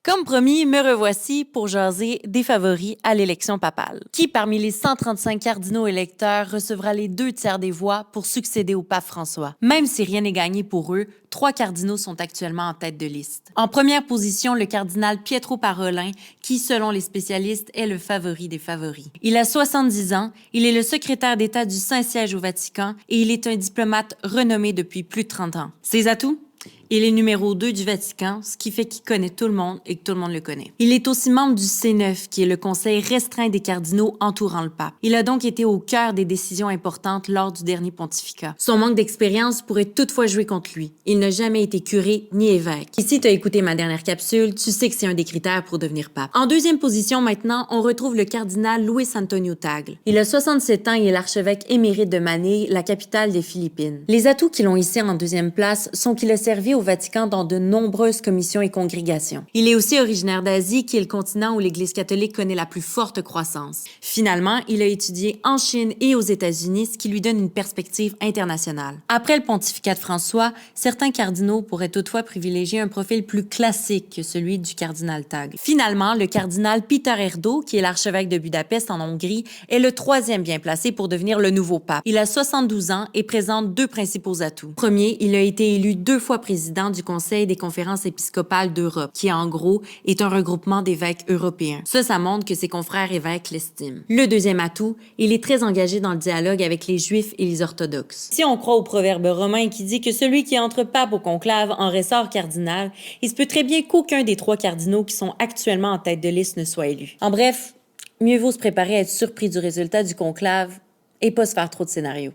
Comme promis, me revoici pour jaser des favoris à l'élection papale. Qui parmi les 135 cardinaux électeurs recevra les 2 tiers des voix pour succéder au pape François? Même si rien n'est gagné pour eux, 3 cardinaux sont actuellement en tête de liste. En première position, le cardinal Pietro Parolin, qui, selon les spécialistes, est le favori des favoris. Il a 70 ans, il est le secrétaire d'État du Saint-Siège au Vatican et il est un diplomate renommé depuis plus de 30 ans. Ses atouts? Il est numéro 2 du Vatican, ce qui fait qu'il connaît tout le monde et que tout le monde le connaît. Il est aussi membre du C9, qui est le conseil restreint des cardinaux entourant le pape. Il a donc été au cœur des décisions importantes lors du dernier pontificat. Son manque d'expérience pourrait toutefois jouer contre lui. Il n'a jamais été curé ni évêque. Ici, tu as écouté ma dernière capsule, tu sais que c'est un des critères pour devenir pape. En deuxième position maintenant, on retrouve le cardinal Luis Antonio Tagle. Il a 67 ans et est l'archevêque émérite de Manille, la capitale des Philippines. Les atouts qui l'ont hissé en deuxième place sont qu'il a servi au Vatican dans de nombreuses commissions et congrégations. Il est aussi originaire d'Asie, qui est le continent où l'Église catholique connaît la plus forte croissance. Finalement, il a étudié en Chine et aux États-Unis, ce qui lui donne une perspective internationale. Après le pontificat de François, certains cardinaux pourraient toutefois privilégier un profil plus classique que celui du cardinal Tagle. Finalement, le cardinal Péter Erdő, qui est l'archevêque de Budapest en Hongrie, est le 3e bien placé pour devenir le nouveau pape. Il a 72 ans et présente 2 principaux atouts. Premier, il a été élu 2 fois président du Conseil des conférences épiscopales d'Europe, qui en gros est un regroupement d'évêques européens. Ça montre que ses confrères évêques l'estiment. Le deuxième atout, il est très engagé dans le dialogue avec les Juifs et les orthodoxes. Si on croit au proverbe romain qui dit que celui qui entre pape au conclave en ressort cardinal, il se peut très bien qu'aucun des 3 cardinaux qui sont actuellement en tête de liste ne soit élu. En bref, mieux vaut se préparer à être surpris du résultat du conclave et pas se faire trop de scénarios.